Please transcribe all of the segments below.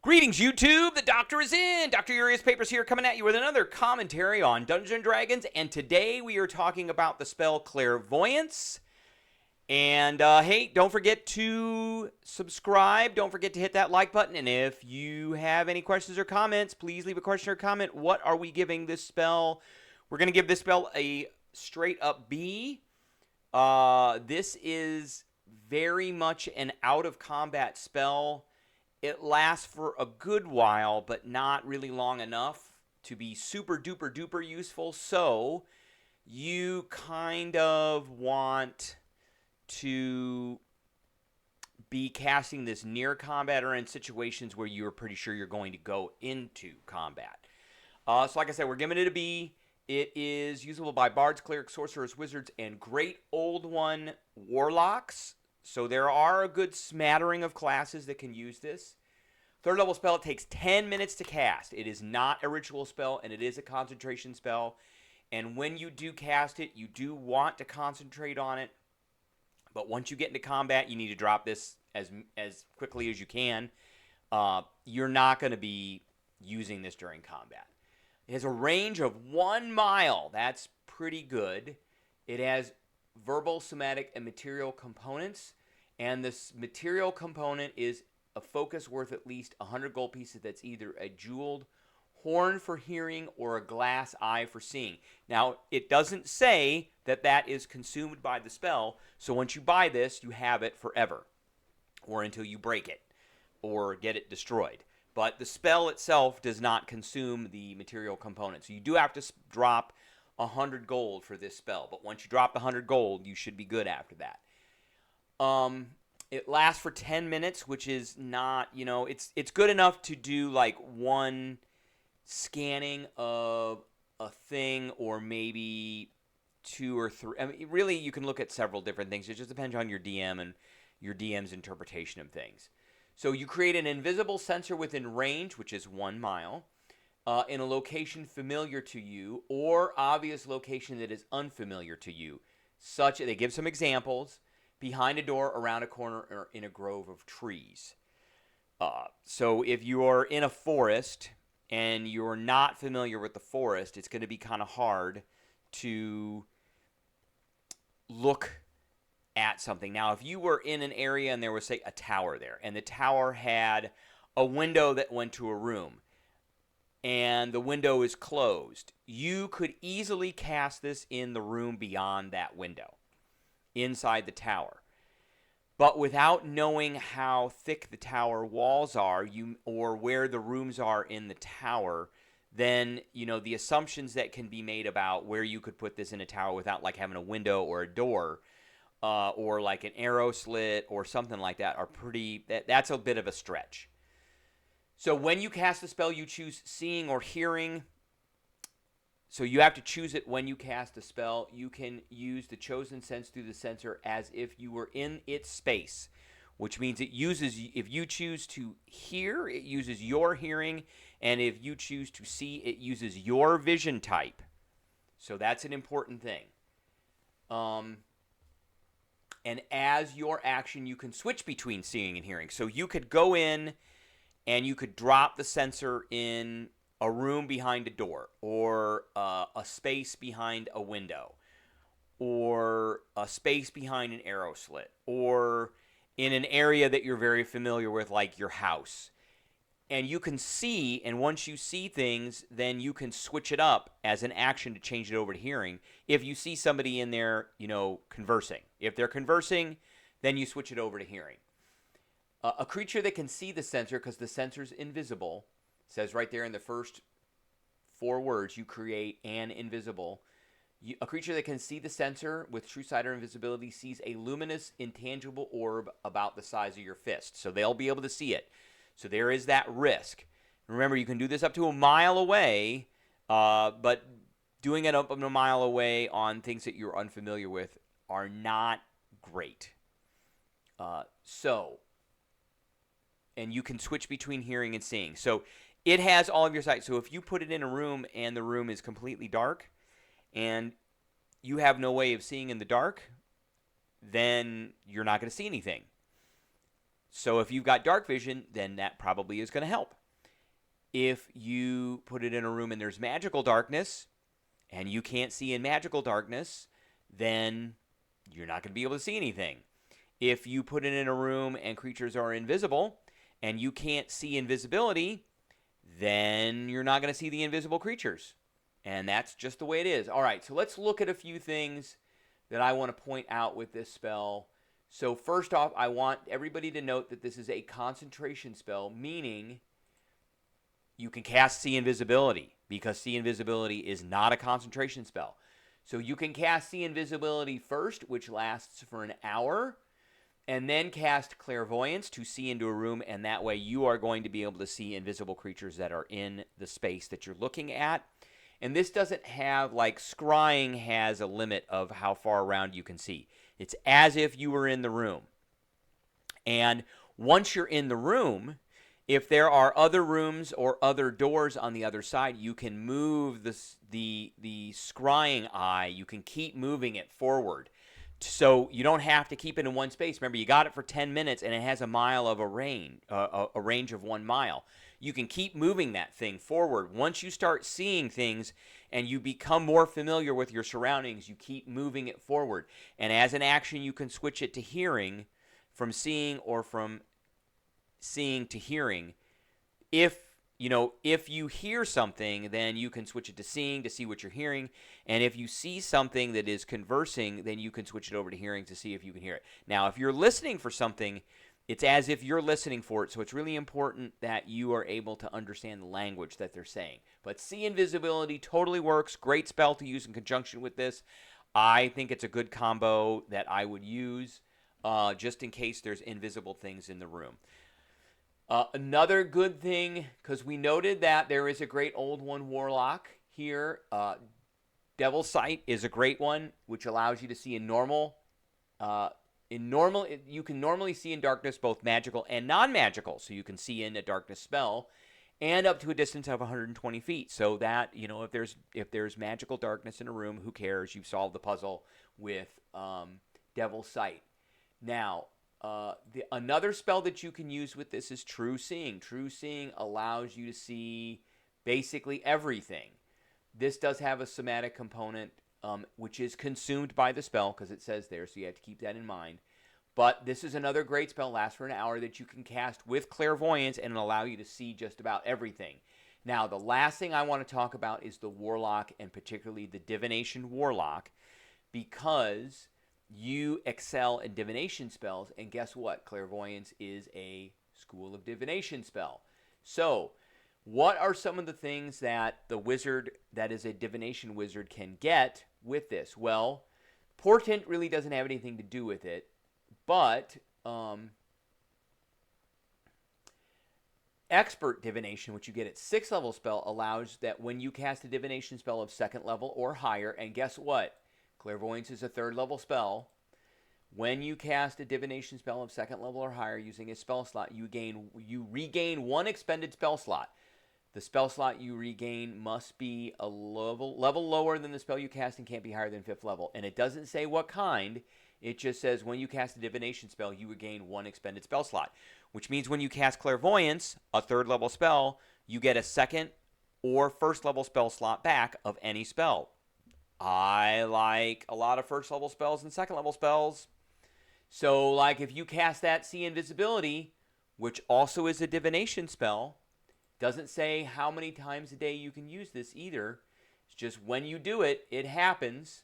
Greetings, YouTube. The Doctor is in. Dr. Urias Papers here, coming at you with another commentary on Dungeons & Dragons. And today we are talking about the spell Clairvoyance. And hey, don't forget to subscribe. Don't forget to hit that like button. And if you have any questions or comments, please leave a question or comment. What are we giving this spell? We're going to give this spell a straight up B. This is very much an out of combat spell. It lasts for a good while, but not really long enough to be super duper duper useful. So you kind of want to be casting this near combat or in situations where you're pretty sure you're going to go into combat. So like I said, we're giving it a B. It is usable by bards, clerics, sorcerers, wizards, and great old one warlocks. So there are a good smattering of classes that can use this. Third level spell, it takes 10 minutes to cast. It is not a ritual spell, and it is a concentration spell. And when you do cast it, you do want to concentrate on it. But once you get into combat, you need to drop this as quickly as you can. You're not going to be using this during combat. It has a range of 1 mile. That's pretty good. It has verbal, somatic, and material components. And this material component is a focus worth at least 100 gold pieces that's either a jeweled horn for hearing or a glass eye for seeing. Now, it doesn't say that that is consumed by the spell, so once you buy this, you have it forever, or until you break it, or get it destroyed. But the spell itself does not consume the material component, so you do have to drop 100 gold for this spell, but once you drop the 100 gold, you should be good after that. It lasts for 10 minutes, which is not, it's good enough to do like one scanning of a thing or maybe 2 or 3. I mean, really, you can look at several different things. It just depends on your DM and your DM's interpretation of things. So you create an invisible sensor within range, which is 1 mile. In a location familiar to you or obvious location that is unfamiliar to you. They give some examples: behind a door, around a corner, or in a grove of trees. So if you are in a forest and you're not familiar with the forest, it's going to be kind of hard to look at something. Now, if you were in an area and there was, say, a tower there, and the tower had a window that went to a room, and the window is closed, you could easily cast this in the room beyond that window, inside the tower. But without knowing how thick the tower walls are, or where the rooms are in the tower, then, the assumptions that can be made about where you could put this in a tower without like having a window or a door, or like an arrow slit or something like that are that's a bit of a stretch. So when you cast the spell, you choose seeing or hearing. So you have to choose it when you cast a spell. You can use the chosen sense through the sensor as if you were in its space, which means if you choose to hear, it uses your hearing, and if you choose to see, it uses your vision type. So that's an important thing. And as your action, you can switch between seeing and hearing. So you could go in and you could drop the sensor in a room behind a door, or a space behind a window, or a space behind an arrow slit, or in an area that you're very familiar with, like your house. And you can see, and once you see things, then you can switch it up as an action to change it over to hearing. If you see somebody in there, conversing. If they're conversing, then you switch it over to hearing. A creature that can see the sensor, because the sensor's invisible, says right there in the first 4 words, you create an invisible. A creature that can see the sensor with true sight or invisibility sees a luminous, intangible orb about the size of your fist. So they'll be able to see it. So there is that risk. Remember, you can do this up to 1 mile away, but doing it up to 1 mile away on things that you're unfamiliar with are not great. And you can switch between hearing and seeing. So it has all of your sight. So if you put it in a room and the room is completely dark and you have no way of seeing in the dark, then you're not going to see anything. So if you've got dark vision, then that probably is going to help. If you put it in a room and there's magical darkness and you can't see in magical darkness, then you're not going to be able to see anything. If you put it in a room and creatures are invisible and you can't see invisibility, then you're not going to see the invisible creatures. And that's just the way it is. All right, so let's look at a few things that I want to point out with this spell. So first off, I want everybody to note that this is a concentration spell, meaning you can cast See Invisibility, because See Invisibility is not a concentration spell. So you can cast See Invisibility first, which lasts for an hour, and then cast Clairvoyance to see into a room, and that way you are going to be able to see invisible creatures that are in the space that you're looking at. And this doesn't have, like scrying has a limit of how far around you can see. It's as if you were in the room. And once you're in the room, if there are other rooms or other doors on the other side, you can move the scrying eye. You can keep moving it forward. So you don't have to keep it in one space. Remember, you got it for 10 minutes, and it has a mile of a range of 1 mile. You can keep moving that thing forward. Once you start seeing things and you become more familiar with your surroundings, you keep moving it forward. And as an action, you can switch it to hearing from seeing, or from seeing to hearing. If you hear something, then you can switch it to seeing to see what you're hearing. And if you see something that is conversing, then you can switch it over to hearing to see if you can hear it. Now, if you're listening for something, it's as if you're listening for it. So it's really important that you are able to understand the language that they're saying. But See Invisibility totally works. Great spell to use in conjunction with this. I think it's a good combo that I would use just in case there's invisible things in the room. Another good thing, because we noted that there is a great old one warlock here. Devil's Sight is a great one, which allows you to see in normal. You can normally see in darkness both magical and non-magical. So you can see in a darkness spell, and up to a distance of 120 feet. So that, if there's magical darkness in a room, who cares? You've solved the puzzle with Devil's Sight. Now, another spell that you can use with this is True Seeing. True Seeing allows you to see basically everything. This does have a somatic component, which is consumed by the spell, because it says there, so you have to keep that in mind. But this is another great spell, lasts for an hour, that you can cast with Clairvoyance and allow you to see just about everything. Now, the last thing I want to talk about is the Warlock, and particularly the Divination Warlock, because you excel in divination spells, and guess what? Clairvoyance is a school of divination spell. So, what are some of the things that the wizard that is a divination wizard can get with this? Well, Portent really doesn't have anything to do with it, but Expert Divination, which you get at 6th level spell, allows that when you cast a divination spell of 2nd level or higher, and guess what? Clairvoyance is a 3rd level spell. When you cast a divination spell of 2nd level or higher using a spell slot, you regain 1 expended spell slot. The spell slot you regain must be a level lower than the spell you cast and can't be higher than 5th level. And it doesn't say what kind. It just says when you cast a divination spell, you regain 1 expended spell slot. Which means when you cast Clairvoyance, a 3rd level spell, you get a 2nd or 1st level spell slot back of any spell. I like a lot of 1st level spells and 2nd level spells. So, like, if you cast that See Invisibility, which also is a divination spell, doesn't say how many times a day you can use this either. It's just when you do it, it happens.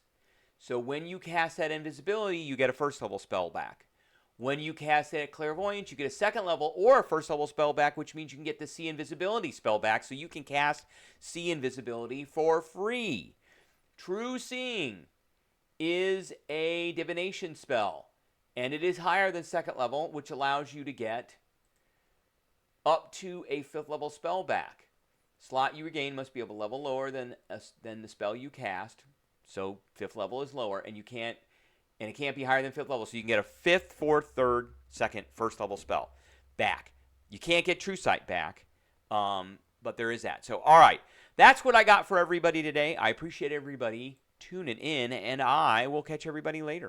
So when you cast that invisibility, you get a 1st level spell back. When you cast that Clairvoyance, you get a 2nd level or a 1st level spell back, which means you can get the See Invisibility spell back, so you can cast See Invisibility for free. True Seeing is a divination spell, and it is higher than 2nd level, which allows you to get up to a 5th level spell back. Slot you regain must be of a level lower than the spell you cast, so 5th level is lower, and it can't be higher than 5th level, so you can get a 5th, 4th, 3rd, 2nd, 1st level spell back. You can't get True Sight back, but there is that. So, all right, that's what I got for everybody today. I appreciate everybody tuning in, and I will catch everybody later.